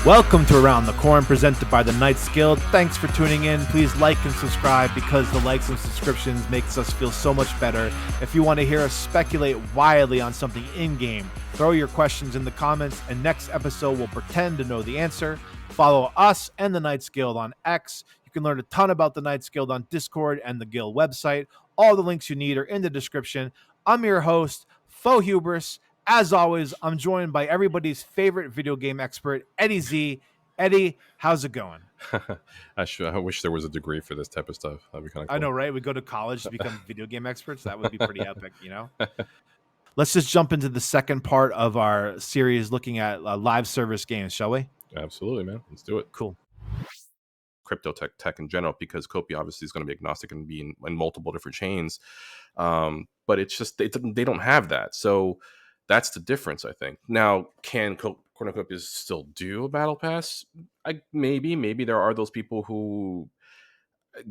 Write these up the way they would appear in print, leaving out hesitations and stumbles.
Welcome to Around the Corn, presented by the Knights Guild. Thanks for tuning in. Please like and subscribe because the likes and subscriptions makes us feel so much better. If you want to hear us speculate wildly on something in-game, throw your questions in the comments, and next episode we'll pretend to know the answer. Follow us and the Knights Guild on X. You can learn a ton about the Knights Guild on Discord and the Guild website. All the links you need are in the description. I'm your host, Faux Hubris. As always, I'm joined by everybody's favorite video game expert, Eddie Z. Eddie, how's it going? I wish there was a degree for this type of stuff. That'd be kind of cool. I know, right? We go to college to become video game experts. That would be pretty epic, you know? Let's just jump into the second part of our series looking at live service games, shall we? Absolutely, man. Let's do it. Cool. Crypto tech in general, because Copy obviously is going to be agnostic and be in multiple different chains. But it's just they don't have that. So that's the difference, I think. Now, can Cornucopias still do a battle pass? Maybe there are those people who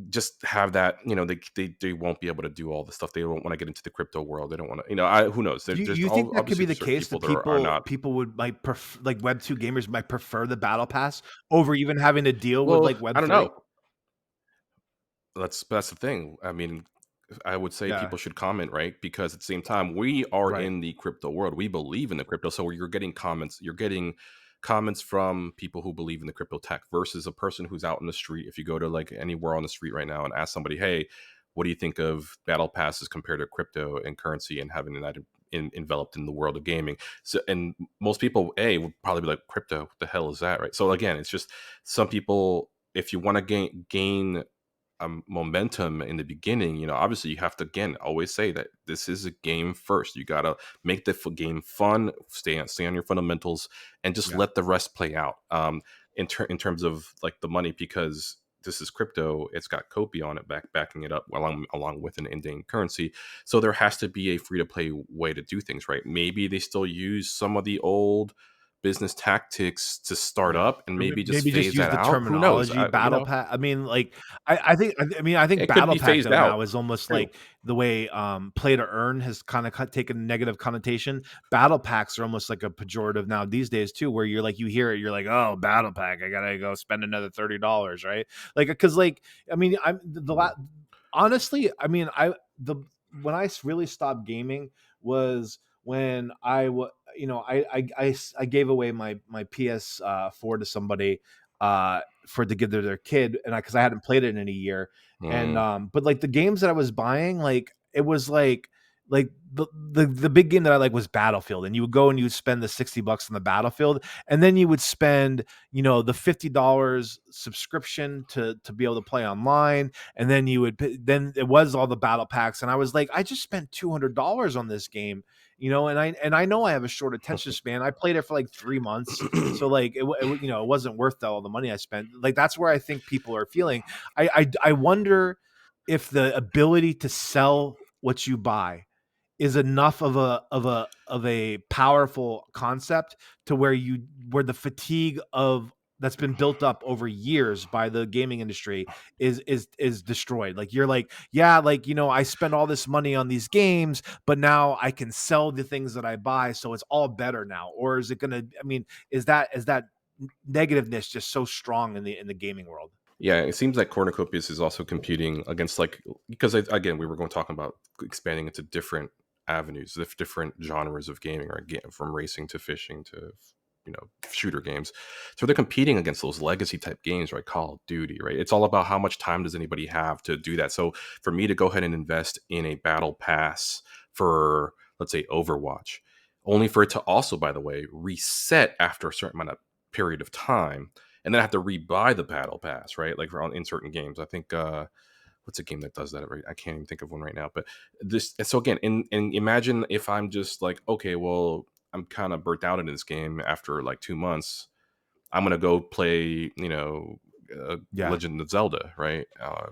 just have that, they won't be able to do all the stuff. They don't want to get into the crypto world. They don't want to, who knows? You think that could be the case that people would prefer, like Web 2 gamers might prefer the battle pass over even having to deal with like Web 3? I don't know. That's the thing. I mean, I would say people should comment, right? Because at the same time, we are in the crypto world. We believe in the crypto. So you're getting comments. You're getting comments from people who believe in the crypto tech versus a person who's out in the street. If you go to like anywhere on the street right now and ask somebody, hey, what do you think of battle passes compared to crypto and currency and having that enveloped in the world of gaming? So, and most people, would probably be like, crypto, what the hell is that, right? So again, it's just some people, if you want to gain momentum in the beginning, obviously you have to, again, always say that this is a game first. You got to make the game fun, stay on your fundamentals, and just let the rest play out in terms of like the money, because this is crypto. It's got Copy on it backing it up along with an in-game currency. So there has to be a free-to-play way to do things, right? Maybe they still use some of the old business tactics to start up and maybe just use the out. terminology. Who knows? Battle pack. I mean, like I think it battle could be pack phased now out. is almost like the way play to earn has kind of taken a negative connotation. Battle packs are almost like a pejorative now these days too, where you're like, you hear it, you're like, oh, battle pack, I gotta go spend another $30, right? Like, because like, I mean, honestly, I mean, when I really stopped gaming was when I gave away my PS4 to somebody for to give to their kid, and because I hadn't played it in a year, and but like the games that I was buying, like it was like the big game that I like was Battlefield, and you would go and you would spend the $60 on the Battlefield, and then you would spend the $50 subscription to be able to play online, and then then it was all the battle packs, and I was like, I just spent $200 on this game, and I know I have a short attention span. I played it for like 3 months, so like it wasn't worth all the money I spent. Like that's where I think people are feeling. I wonder if the ability to sell what you buy is enough of a powerful concept to where the fatigue that's been built up over years by the gaming industry is destroyed. Like you're like, yeah, like I spend all this money on these games, but now I can sell the things that I buy, so it's all better now. Or is it gonna? I mean, is that negativeness just so strong in the gaming world? Yeah, it seems like Cornucopias is also competing against because again, we were talking about expanding into different avenues, different genres of gaming, right? From racing to fishing to shooter games. So they're competing against those legacy type games, right? Call of Duty, right? It's all about how much time does anybody have to do that. So for me to go ahead and invest in a battle pass for, let's say, Overwatch, only for it to also, by the way, reset after a certain amount of period of time, and then I have to rebuy the battle pass, right? Like in certain games. I think what's a game that does that? Right? I can't even think of one right now. But so again, and imagine if I'm just like, okay, well, I'm kind of burnt out in this game after like 2 months. I'm gonna go play, Legend of Zelda, right?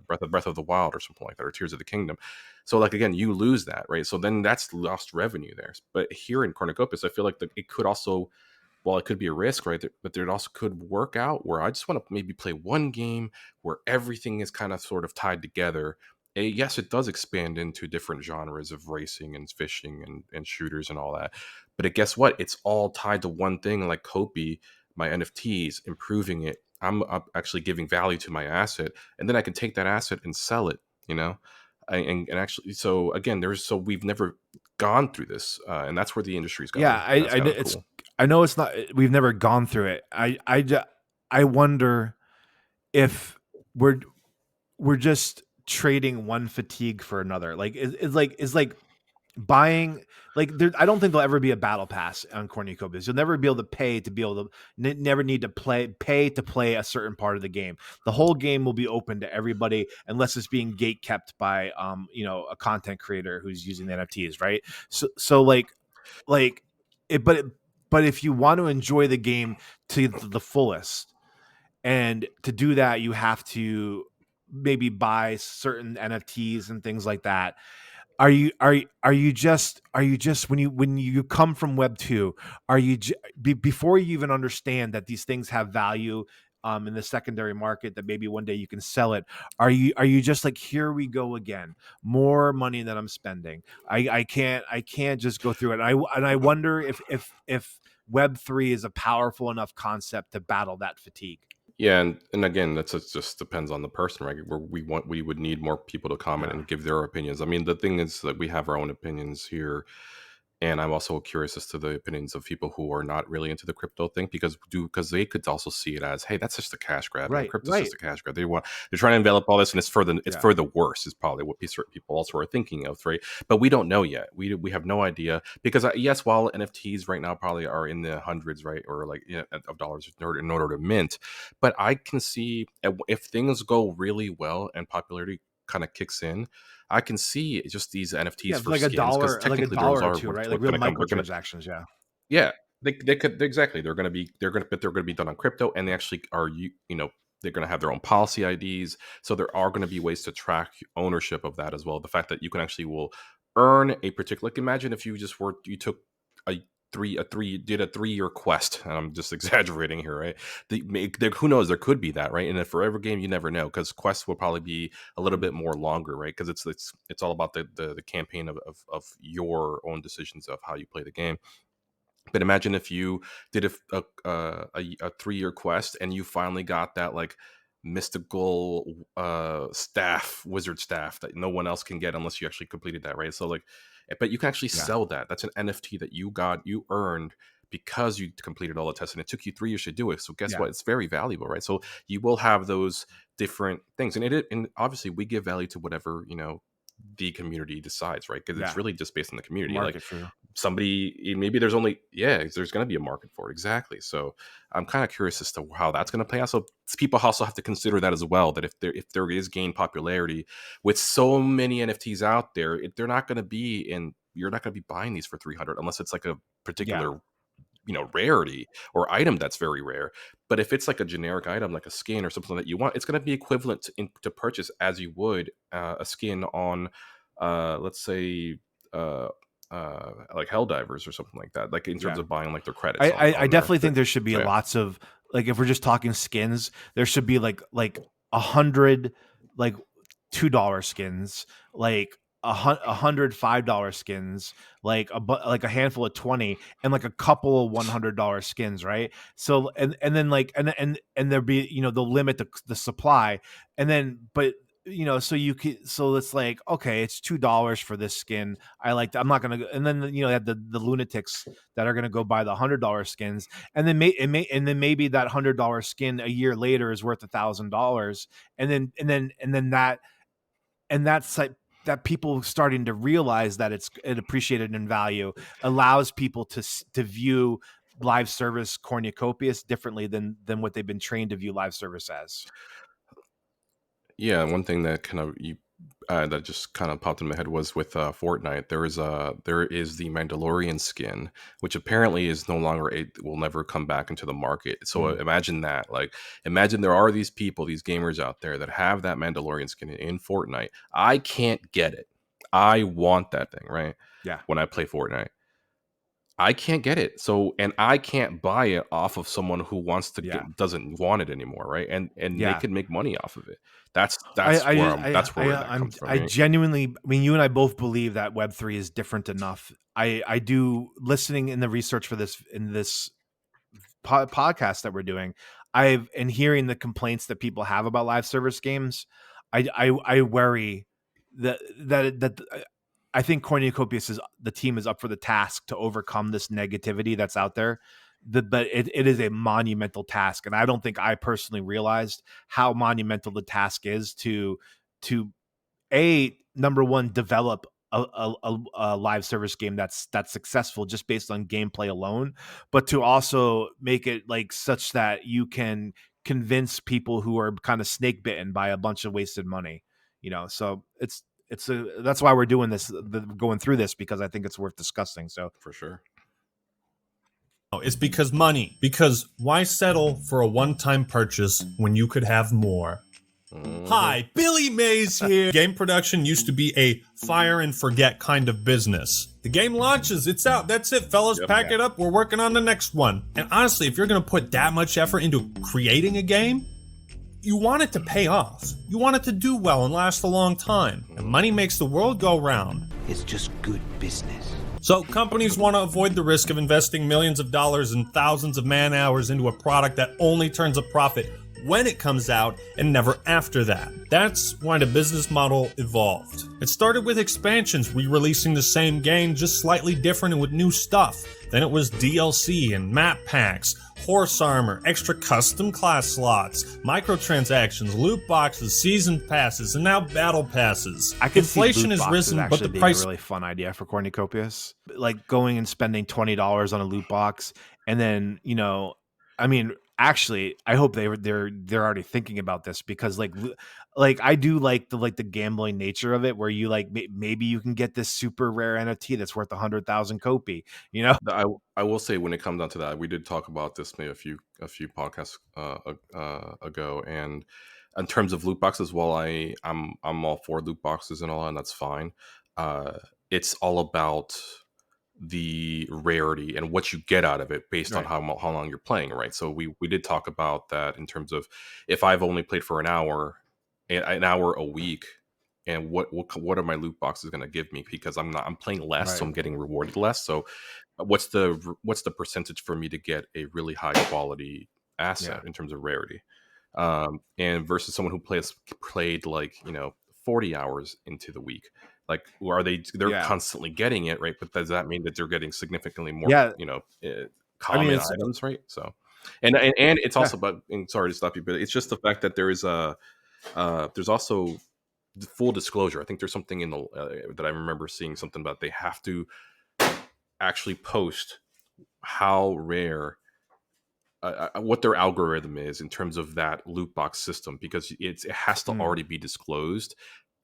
Breath of the Wild or something like that, or Tears of the Kingdom. So like again, you lose that, right? So then that's lost revenue there. But here in Cornucopias, I feel like it could also, well, it could be a risk, right? But there also could work out where I just want to maybe play one game where everything is kind of sort of tied together. Yes, it does expand into different genres of racing and fishing and shooters and all that. But guess what? It's all tied to one thing, like Copy. my NFTs, improving it. I'm actually giving value to my asset, and then I can take that asset and sell it. You know, and actually, so again, we've never gone through this, and that's where the industry's Yeah, going, and that's kind of it's cool. I know it's not we've never gone through it. I wonder if we're we're just trading one fatigue for another. Like is like buying like there. I don't think there'll ever be a battle pass on Cornucopias. You'll never be able to pay to be able to never need to pay to play a certain part of the game. The whole game will be open to everybody unless it's being gate kept by a content creator who's using the NFTs, right? So like it but if you want to enjoy the game to the fullest, and to do that you have to maybe buy certain NFTs and things like that. Are you just when you come from Web 2, are you before you even understand that these things have value in the secondary market, that maybe one day you can sell it, are you just like, here we go again, more money that I'm spending, I can't just go through it, and I wonder if Web 3 is a powerful enough concept to battle that fatigue. Yeah, and again, it just depends on the person, right? Where we would need more people to comment Yeah. and give their opinions. I mean, the thing is that we have our own opinions here, and I'm also curious as to the opinions of people who are not really into the crypto thing, because they could also see it as, hey, that's just a cash grab, man. Right, Crypto's right. just a cash grab. They're trying to envelop all this, and it's Yeah, for the worse is probably what certain people also are thinking of, right? But we don't know yet. We have no idea because yes, while NFTs right now probably are in the hundreds, right, or like, of dollars in order to mint, but I can see if things go really well and popularity kind of kicks in, I can see just these yeah, NFTs for like a skins, because dollar, like a technically those dollar or are two, right? Like what's real going to come. They're going to, microtransactions. Yeah, yeah, they could, exactly. But they're going to be done on crypto, and they actually are, they're going to have their own policy IDs. So there are going to be ways to track ownership of that as well. The fact that you can actually will earn a particular, like, imagine if you took a did a 3-year quest, and I'm just exaggerating here, right? Who knows, there could be that, right? In a forever game, you never know, because quests will probably be a little bit more longer, right? Because it's all about the campaign of your own decisions of how you play the game. But imagine if you did a 3-year quest, and you finally got that, like, mystical wizard staff that no one else can get unless you actually completed that, right? So, like, but you can actually yeah, sell that. That's an NFT that you earned because you completed all the tests, and it took you 3 years to do it. So guess yeah, what? It's very valuable, right? So you will have those different things, and obviously we give value to whatever, the community decides, right? Because it's yeah. really just based on the community. Like, Market for maybe there's only, yeah, there's going to be a market for it, exactly. So I'm kind of curious as to how that's going to play out. So people also have to consider that as well, that if there is gained popularity with so many NFTs out there, they're not going to be in you're not going to be buying these for 300 unless it's like a yeah, particular, rarity or item that's very rare. But if it's like a generic item, like a skin or something that you want, it's going to be equivalent to purchase as you would a skin on, let's say, uh like Helldivers or something like that, like in terms yeah. of buying like their credits I on there. definitely think there should be So yeah. lots of, like, if we're just talking skins, there should be like 100 like $2 skins, like a hundred $5 skins, like like a handful of 20, and like a couple of $100 skins, right? So and then like and there be, they'll limit the supply, and then but so you could, so it's like, okay, it's $2 for this skin. I'm not gonna go, and then they have the lunatics that are going to go buy the $100 skins, and then and then maybe that $100 skin a year later is worth $1,000, and then that's like that people starting to realize that it appreciated in value, allows people to view live service cornucopias differently than what they've been trained to view live service as. Yeah, one thing that kind of you that just kind of popped in my head was with Fortnite. There is the Mandalorian skin, which apparently is no longer will never come back into the market. So Mm, imagine that. Like, imagine there are these people, these gamers out there that have that Mandalorian skin in Fortnite. I can't get it. I want that thing, right? yeah, When I play Fortnite, I can't get it. So, and I can't buy it off of someone who yeah, doesn't want it anymore, right? And they yeah. could make money off of it. That's where that comes from, I right? genuinely, I mean, you and I both believe that Web3 is different enough. I do, listening in the research for this, in this podcast that we're doing, and hearing the complaints that people have about live service games, I worry that I think Cornucopias the team is up for the task to overcome this negativity that's out there. But it is a monumental task, and I don't think I personally realized how monumental the task is to number one, develop a live service game that's successful just based on gameplay alone, but to also make it like such that you can convince people who are kind of snake bitten by a bunch of wasted money. So that's why we're doing this, going through this, because I think it's worth discussing. So For sure. It's because money. Because why settle for a one-time purchase when you could have more? Hi, Billy Mays here. Game production used to be a fire and forget kind of business. The game launches, it's out, that's it, fellas, pack it up, we're working on the next one. And honestly, if you're gonna put that much effort into creating a game, you want it to pay off. You want it to do well and last a long time. And money makes the world go round. It's just good business. So companies want to avoid the risk of investing millions of dollars and thousands of man hours into a product that only turns a profit when it comes out and never after that. That's why the business model evolved. It started with expansions, re-releasing the same game, just slightly different and with new stuff. Then it was DLC and map packs, horse armor, extra custom class slots, microtransactions, loot boxes, season passes, and now battle passes. I can Inflation see loot has boxes risen, but the being price a really fun idea for Cornucopias. Like going and spending $20 on a loot box, and then I mean, actually, I hope they're already thinking about this, because like I do like the gambling nature of it, where you like maybe you can get this super rare NFT that's worth 100,000 kopie. I will say, when it comes down to that, we did talk about this maybe a few podcasts ago, and in terms of loot boxes, while I'm all for loot boxes and all, and that's fine. It's all about the rarity and what you get out of it based on how long you're playing, right? So we did talk about that in terms of, if I've only played for an hour a week, and what are my loot boxes going to give me, because I'm playing less, so I'm getting rewarded less. So what's the percentage for me to get a really high quality asset in terms of rarity, and versus someone who played like 40 hours into the week. Like, they're constantly getting it, right? But does that mean that they're getting significantly more, common items, right? So, and it's also about, and sorry to stop you, but it's just the fact that there's also full disclosure. I think there's something in the that I remember seeing something about, they have to actually post how rare, what their algorithm is in terms of that loot box system, because it has to already be disclosed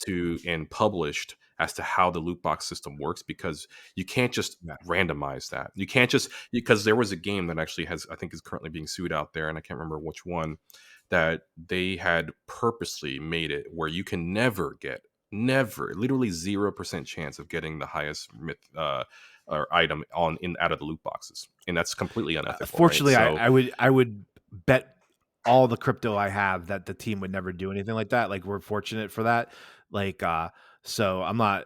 and published as to how the loot box system works, because you can't just randomize that. You can't just, because there was a game that actually I think is currently being sued out there, and I can't remember which one, that they had purposely made it where you can literally 0% chance of getting the highest or item out of the loot boxes, and that's completely unethical. Fortunately, right? So, I would bet all the crypto I have that the team would never do anything like that. Like, we're fortunate for that. Like, so I'm not,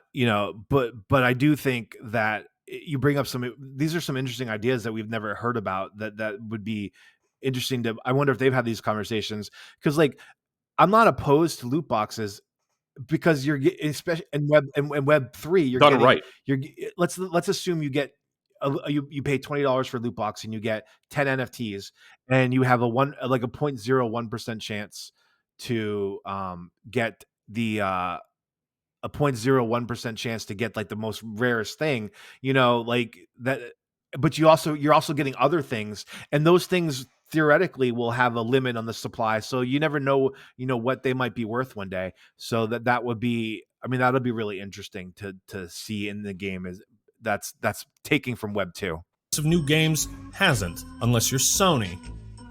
but I do think that you bring up these are some interesting ideas that we've never heard about, that would be interesting I wonder if they've had these conversations, because like, I'm not opposed to loot boxes, because you're especially in Web3, you're done getting, right. Let's assume you get you pay $20 for a loot box, and you get 10 NFTs, and you have a 0.01% chance to get a 0.01% chance to get like the most rarest thing, like that. But you're also getting other things, and those things theoretically will have a limit on the supply. So you never know, what they might be worth one day. So that would be, that'll be really interesting to see in the game, is that's taking from Web 2. of new games hasn't, unless you're Sony.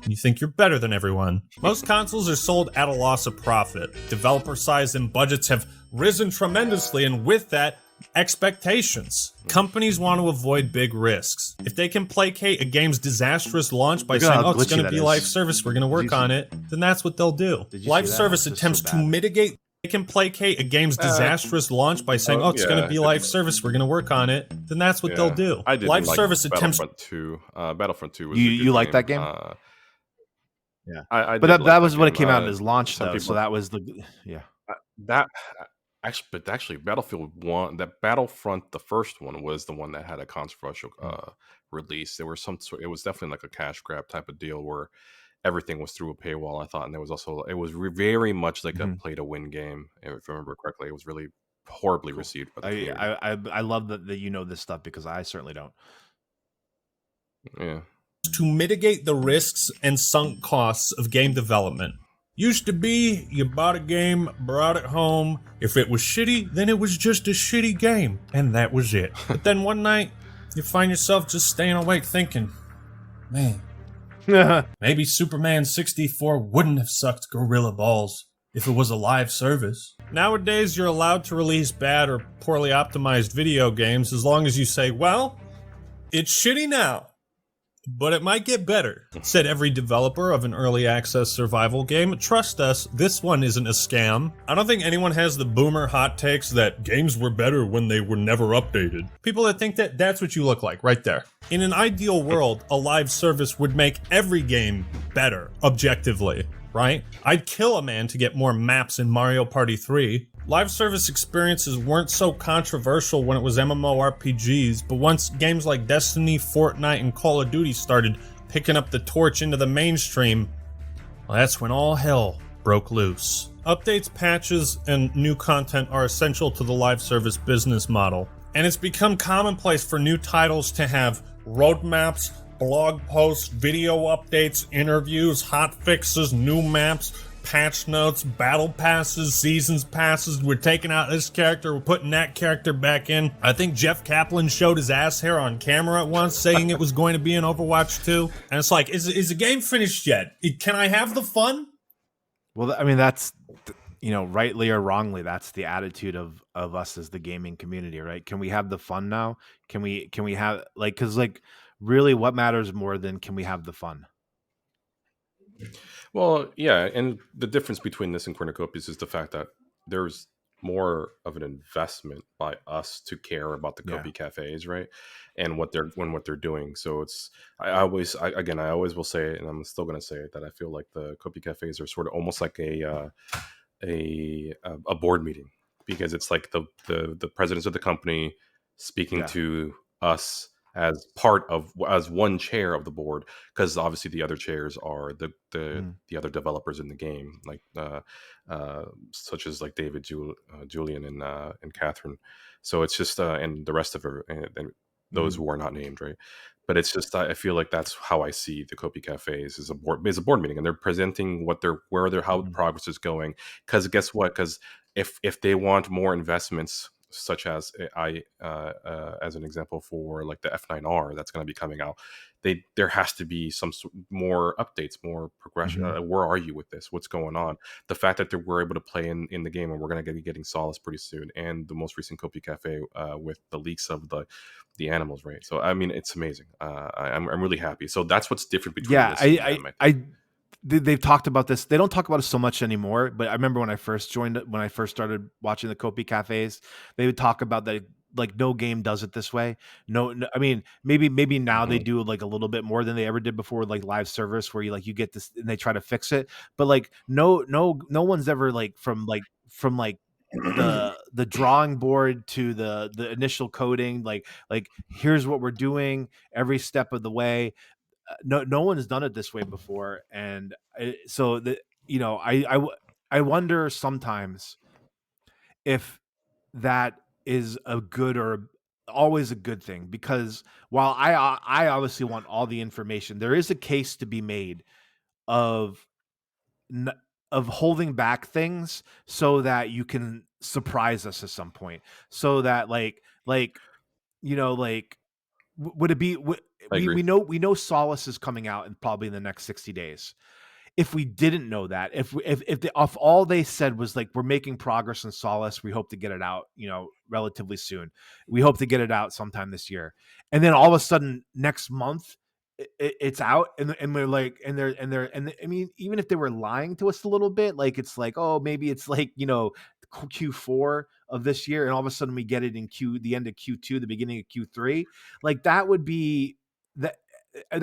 You think you're better than everyone. Most consoles are sold at a loss of profit. Developer size and budgets have risen tremendously, and with that, expectations. Companies want to avoid big risks. If they can placate a game's disastrous launch by saying, oh, it's going to be live service, we're going to work on it, then that's what they'll do. Live service attempts to mitigate They can placate a game's disastrous launch by saying, "Oh, it's going to be live service. We're going to work on it." Then that's what they'll do. I didn't Live like service attempts. Battlefront 2. Battlefront 2 was a good You like that game? Yeah, I but did like that that was what it game. came out as launch Some though, so people that was the yeah. that actually Battlefield 1, that Battlefront, the first one, was the one that had a controversial release. There was it was definitely like a cash grab type of deal where everything was through a paywall, I thought, and there was also it was very much like a play to win game. If I remember correctly, it was really horribly received by the community. I love that you know this stuff because I certainly don't. Yeah. To mitigate the risks and sunk costs of game development. Used to be, you bought a game, brought it home. If it was shitty, then it was just a shitty game, and that was it. But then one night, you find yourself just staying awake thinking, man, maybe Superman 64 wouldn't have sucked gorilla balls if it was a live service. Nowadays, you're allowed to release bad or poorly optimized video games as long as you say, well, it's shitty now, but it might get better, said every developer of an early access survival game. Trust us, this one isn't a scam. I don't think anyone has the boomer hot takes that games were better when they were never updated. People that think that, that's what you look like, right there. In an ideal world, a live service would make every game better, objectively, right? I'd kill a man to get more maps in Mario Party 3. Live service experiences weren't so controversial when it was MMORPGs, but once games like Destiny, Fortnite, and Call of Duty started picking up the torch into the mainstream, well, that's when all hell broke loose. Updates, patches, and new content are essential to the live service business model, and it's become commonplace for new titles to have roadmaps, blog posts, video updates, interviews, hot fixes, new maps, patch notes, battle passes, seasons passes. We're taking out this character, we're putting that character back in. I think Jeff Kaplan showed his ass hair on camera at once saying it was going to be in Overwatch 2. And it's like, is the game finished yet? Can I have the fun? Well, I mean, that's, you know, rightly or wrongly, that's the attitude of us as the gaming community, right? Can we have the fun now? Can we have, like, because, like, really what matters more than can we have the fun? Well, yeah, and the difference between this and Cornucopias is the fact that there's more of an investment by us to care about the Kopi cafes, right? And what they're doing. So it's I always will say it, and I'm still going to say it, that I feel like the Kopi cafes are sort of almost like a board meeting, because it's like the presidents of the company speaking to us as one chair of the board, because obviously the other chairs are the other developers in the game, like such as like David, Julian, and Catherine. So it's just and the rest of her, and those who are not named, right? But it's just I feel like that's how I see the Kopi cafes is a board meeting, and they're presenting how progress is going. Because guess what? Because if they want more investments, such as as an example for like the F9R that's going to be coming out, there has to be some more updates, more progression. Where are you with this? What's going on? The fact that we're able to play in the game, and we're going to be getting Solace pretty soon, and the most recent Kopi Cafe with the leaks of the animals, right? So I mean, it's amazing. I'm really happy. So that's what's different between this and them, they've talked about this. They don't talk about it so much anymore, but I remember when I first started watching the Kopi cafes, they would talk about that, like, no game does it this way. No, I mean, maybe now they do like a little bit more than they ever did before, like live service, where you get this and they try to fix it. But like, no one's ever from the drawing board to the initial coding, like here's what we're doing every step of the way. No one has done it this way before, and I wonder sometimes if that is a good or always a good thing, because while I obviously want all the information, there is a case to be made of of holding back things so that you can surprise us at some point, so that would it be I agree. we know Solace is coming out in probably in the next 60 days. If we didn't know that, if all they said was like, we're making progress in Solace, we hope to get it out, relatively soon. We hope to get it out sometime this year. And then all of a sudden next month it's out, and we're like, and I mean, even if they were lying to us a little bit, like, it's like, oh, maybe it's like, Q4 of this year, and all of a sudden we get it in the end of Q2, the beginning of Q3. Like that would be that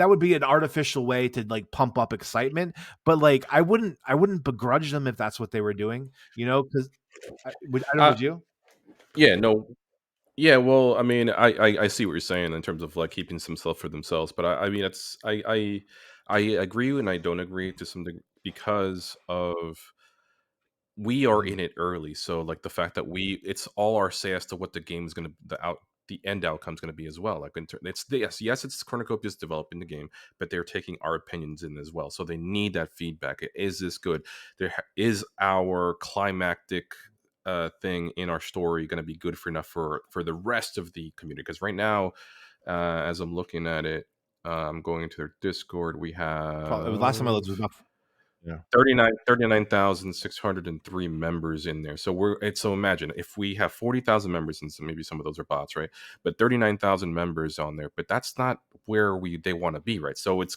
would be an artificial way to like pump up excitement. But like I wouldn't begrudge them if that's what they were doing, because I don't know, Uh, would you? yeah, no, yeah. Well, I mean, I see what you're saying in terms of like keeping some stuff for themselves, but I mean, it's I agree and I don't agree to some degree because of we are Mhm. in it early. So like the fact that it's all our say as to what the game is going to the end outcome is going to be as well. Like yes, it's Cornucopias developing the game, but they're taking our opinions in as well. So they need that feedback. Is this good? Is our climactic thing in our story going to be good for enough for the rest of the community? Because right now, as I'm looking at it, I'm going into their Discord. We Probably last time I have looked was about yeah. 39,603 members in there. So imagine if we have 40,000 members, and so maybe some of those are bots, right? But 39,000 members on there, but that's not where they want to be, right? So it's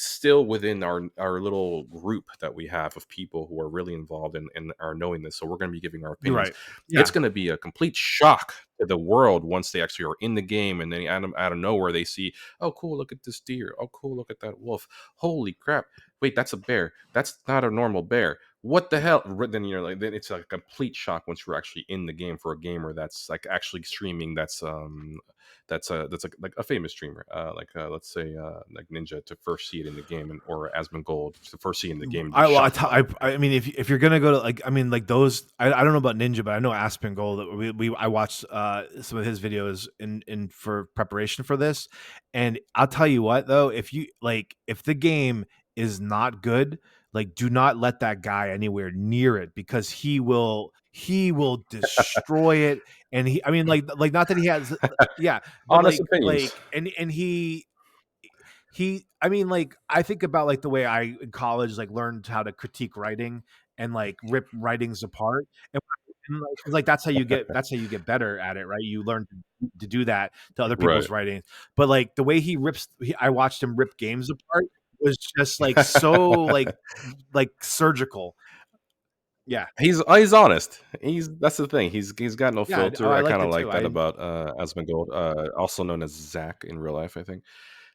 still within our little group that we have of people who are really involved and are knowing this. So we're going to be giving our You're opinions. right. It's Yeah. going to be a complete shock to the world once they actually are in the game, and then out of nowhere they see, oh cool, look at this deer. Oh cool, look at that wolf. Holy crap. Wait, that's a bear. That's not a normal bear. What the hell? Then then it's like a complete shock once you're actually in the game for a gamer that's like actually streaming. That's like a famous streamer, let's say like Ninja to first see it in the game, or Asmongold to first see it in the game and be I well, shocked by it. Right? I mean, if you're gonna go to like, I mean, like those, I don't know about Ninja, but I know Aspen Gold. That I watched some of his videos in for preparation for this, and I'll tell you what though, if the game is not good, like do not let that guy anywhere near it because he will destroy it, and I mean, like not that he has, yeah, but Honest opinions. I mean, like I think about like the way I in college like learned how to critique writing and like rip writings apart, and, like that's how you get better at it, right? You learn to do that to other Right. people's writings. But like the way I watched him rip games apart was just like so like surgical. Yeah, He's honest. That's the thing. He's got no yeah. Oh, filter. I I kind liked of it too. like that about Asmongold, also known as Zach in real life, I think.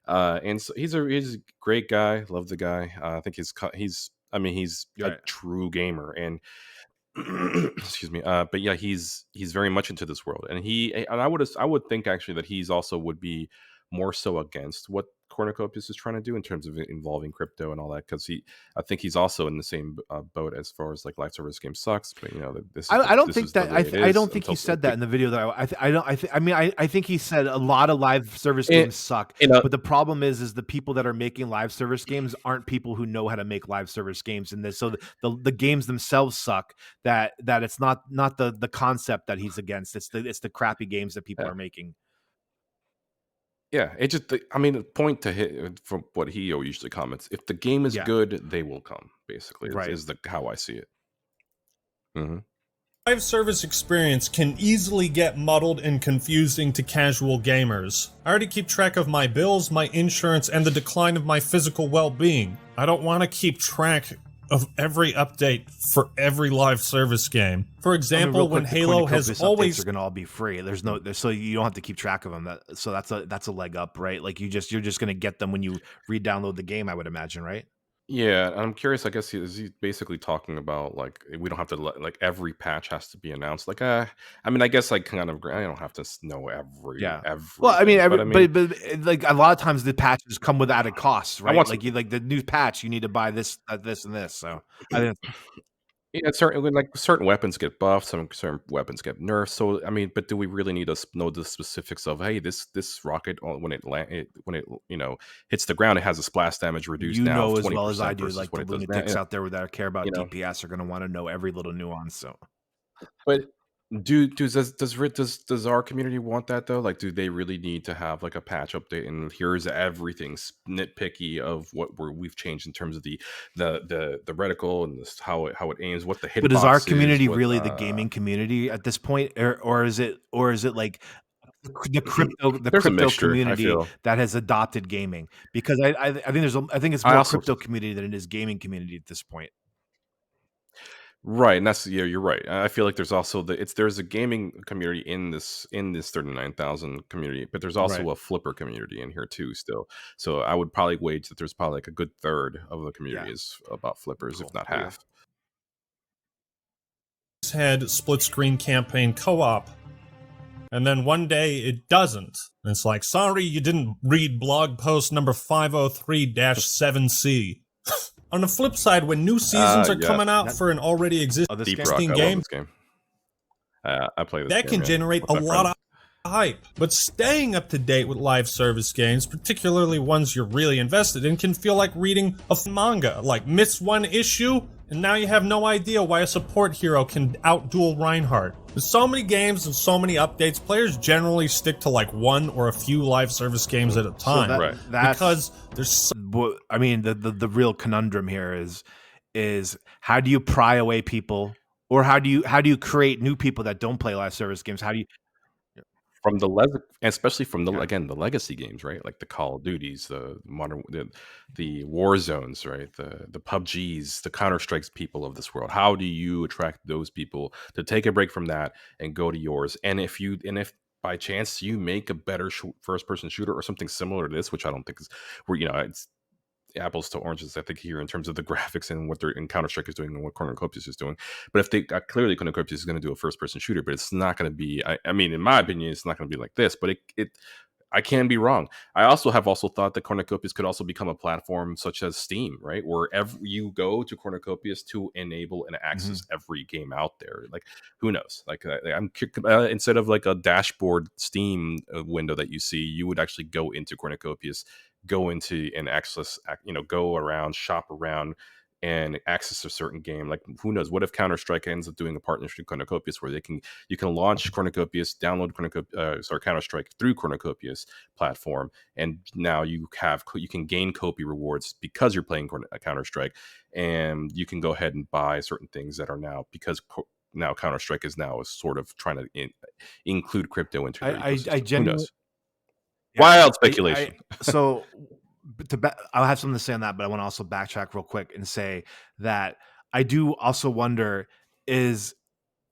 And so he's a great guy. Love the guy. I think he's You're a right. true gamer, and excuse me. But yeah, he's very much into this world, and I would think actually that he's also would be more so against what Cornucopias is trying to do in terms of involving crypto and all that, because I think he's also in the same boat as far as like live service game sucks, but I don't this think is the that way it I is don't think he until said that in the video that I don't I mean I think he said a lot of live service in, games suck, in a but the problem is the people that are making live service games aren't people who know how to make live service games in this. So the games themselves suck. That it's not the concept that he's against. It's the crappy games that people yeah, are making. yeah, it just I mean the point to hit from what he usually comments, if the game is Yeah, good, they will come. Basically, right. is the how I see it. Hmm. Live service experience can easily get muddled and confusing to casual gamers. I already keep track of my bills, my insurance, and the decline of my physical well-being. I don't want to keep track of every update for every live service game. For I mean, example, real when quick, the Halo Cornucopias has updates are always going to all be free. So you don't have to keep track of them. So that's a leg up, right? Like you're just going to get them when you re-download the game, I would imagine, right? Yeah, I'm curious. I guess is he basically talking about like we don't have to like every patch has to be announced. Like, I mean, I guess I kind of I don't have to know Yeah. Well, I mean, everything, but I mean, like a lot of times the patches come with added costs, I right? want Like some. you like the new patch, you need to buy this, this, and this. So I think Yeah, certain weapons get buffed, some certain weapons get nerfed. So I mean, but do we really need to know the specifics of hey, this rocket when it hits the ground, it has a splash damage reduced you now of know as twenty well as I percent do, versus like what the it does now. lunatics out there that care You about know, DPS are going to want to know every little nuance. So but does our community want that though? Like, do they really need to have like a patch update and here's everything nitpicky of what we've changed in terms of the reticle and how it aims, what the but is our hitbox is, community what really the gaming community at this point, or is it like the there's a crypto mixture. I community feel. that has adopted gaming? Because I think I think it's I more also crypto community than it is gaming community at this point. Right, and that's you're right. I feel like there's also there's a gaming community in this 39,000 community, but there's Right. also a flipper community in here too still. So I would probably wage that there's probably like a good third of the Yeah. community is about flippers, if Cool. not There you go. half. Had split screen campaign co-op, and then one day it doesn't. And it's like, sorry, you didn't read blog post number 503-7C. On the flip side, when new seasons are Yeah, coming out That- for an already existing Oh, this Deep game? Rock. I love game, this game. I play this that game, can yeah, generate with a my lot friends. of hype. But staying up to date with live service games, particularly ones you're really invested in, can feel like reading a manga. Like, miss one issue, and now you have no idea why a support hero can outduel Reinhardt. With so many games and so many updates, players generally stick to like one or a few live service games at a time. So Right. that's Because there's so I mean, the real conundrum here is how do you pry away people, or how do you create new people that don't play live service games? How do you? From especially from the Yeah. again the legacy games, right? Like the Call of Duties, the War Zones, right? The PUBGs, the Counter Strikes people of this world. How do you attract those people to take a break from that and go to yours? And if by chance you make a better first person shooter or something similar to this, which I don't think is where it's apples to oranges, I think, here in terms of the graphics and what in Counter Strike is doing and what Cornucopias is doing. But if they clearly Cornucopias is going to do a first person shooter, but it's not going to be. I mean, in my opinion, it's not going to be like this. But I can be wrong. I also thought that Cornucopias could also become a platform such as Steam, right? Where you go to Cornucopias to enable and access every game out there. Like, who knows? Like, instead of like a dashboard Steam window that you see, you would actually go into Cornucopias, go into and access, go around, shop around, and access a certain game. Like, who knows? What if Counter-Strike ends up doing a partnership with Cornucopias where you can launch Cornucopias, download Counter-Strike through Cornucopias platform, and now you can gain Copy rewards because you're playing Counter-Strike, and you can go ahead and buy certain things that are now because now Counter-Strike is now sort of trying to include crypto into their I ecosystem. Who genuinely. knows? Yeah, Wild speculation. So I'll have something to say on that, but I want to also backtrack real quick and say that I do also wonder is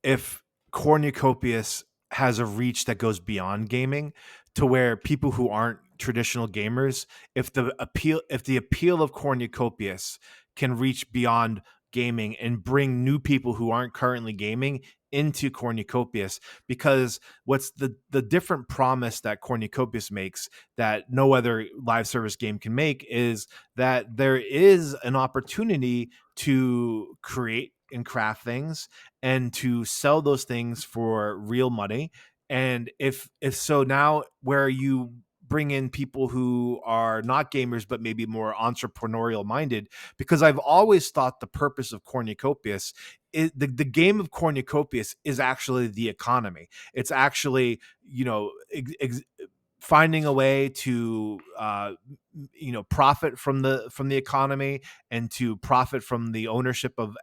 if Cornucopias has a reach that goes beyond gaming to where people who aren't traditional gamers, if the appeal of Cornucopias can reach beyond gaming and bring new people who aren't currently gaming into Cornucopias, because what's the different promise that Cornucopias makes that no other live service game can make is that there is an opportunity to create and craft things and to sell those things for real money. And if so, now where you bring in people who are not gamers but maybe more entrepreneurial minded, because I've always thought the purpose of Cornucopias is the game of Cornucopias is actually the economy. It's actually, finding a way to profit from the economy and to profit from the ownership of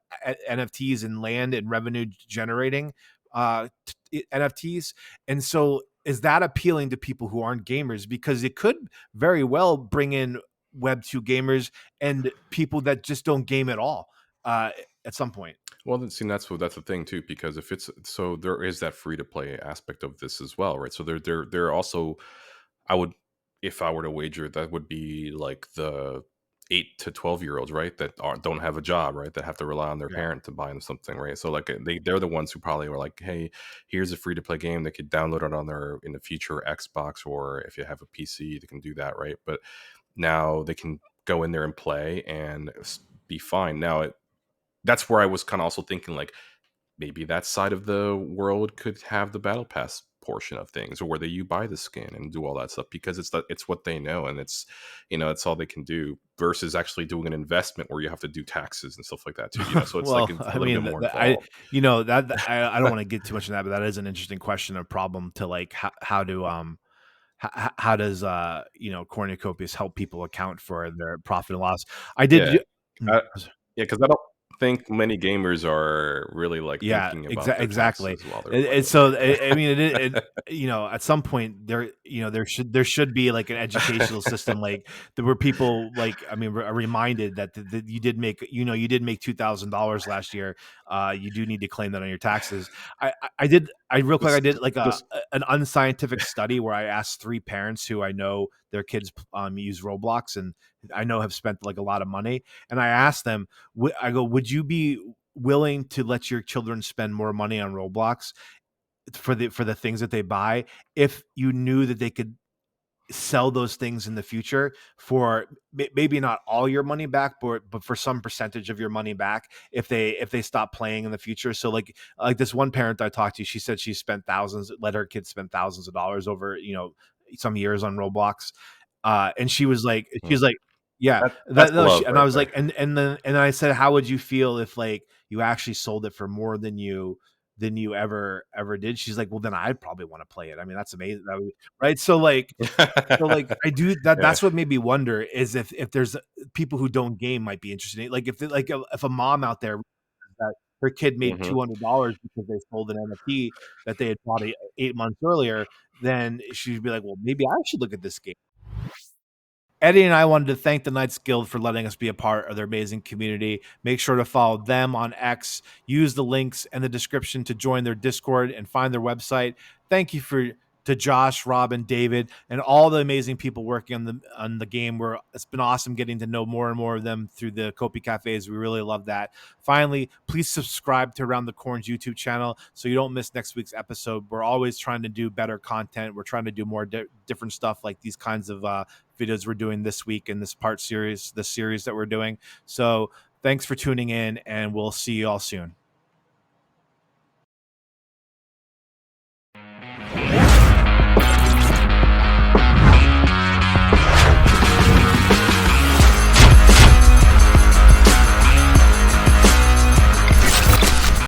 NFTs and land and revenue generating NFTs. And so is that appealing to people who aren't gamers? Because it could very well bring in Web 2 gamers and people that just don't game at all at some point. Well, then, see, that's the thing too, because if it's so, there is that free to play aspect of this as well, right? So there also, I would, if I were to wager, that would be like the 8 to 12 year olds, right? That don't have a job, right? That have to rely on their Yeah. parent to buy them something, right? So like they're the ones who probably were like, hey, here's a free to play game. They could download it on their in the future Xbox, or if you have a PC, they can do that, right? But now they can go in there and play and be fine. Now that's where I was kind of also thinking like maybe that side of the world could have the battle pass portion of things, or whether you buy the skin and do all that stuff because it's what they know, and it's it's all they can do, versus actually doing an investment where you have to do taxes and stuff like that too. So it's Well, like a I little mean, bit more involved. I don't want to get too much in that, but that is an interesting question or problem to like how does Cornucopias help people account for their profit and loss? I did. Yeah, because I don't think many gamers are really like Yeah, thinking about their exactly. taxes while they're And playing. so I mean, at some point there, there should be like an educational system like there were people like are reminded that you did make $2,000 last year. You do need to claim that on your taxes. I real quick, This I did like this an unscientific study where I asked 3 parents who I know their kids use Roblox and I know have spent like a lot of money, and I asked them, I go, would you be willing to let your children spend more money on Roblox for the things that they buy if you knew that they could sell those things in the future for maybe not all your money back, but for some percentage of your money back if they stop playing in the future. So like this one parent I talked to, she said she spent let her kids spend thousands of dollars over some years on Roblox, and she was like, yeah, that's no, love and I right was there. like, and I said, how would you feel if like you actually sold it for more than you ever did? She's like, well, then I'd probably want to play it. I mean, that's amazing. Right. So I do that. Yeah. That's what made me wonder is if there's people who don't game might be interested in it. Like if a mom out there that her kid made Mhm. $200 because they sold an NFT that they had bought 8 months earlier, then she'd be like, well, maybe I should look at this game. Eddie and I wanted to thank the Knights Guild for letting us be a part of their amazing community. Make sure to follow them on X. Use the links in the description to join their Discord and find their website. Thank you to Josh, Robin, David, and all the amazing people working on the game. It's been awesome getting to know more and more of them through the Kopi Cafes. We really love that. Finally, please subscribe to Around the Corn's YouTube channel so you don't miss next week's episode. We're always trying to do better content. We're trying to do more different stuff like these kinds of videos we're doing this week in this series that we're doing. So thanks for tuning in, and we'll see you all soon.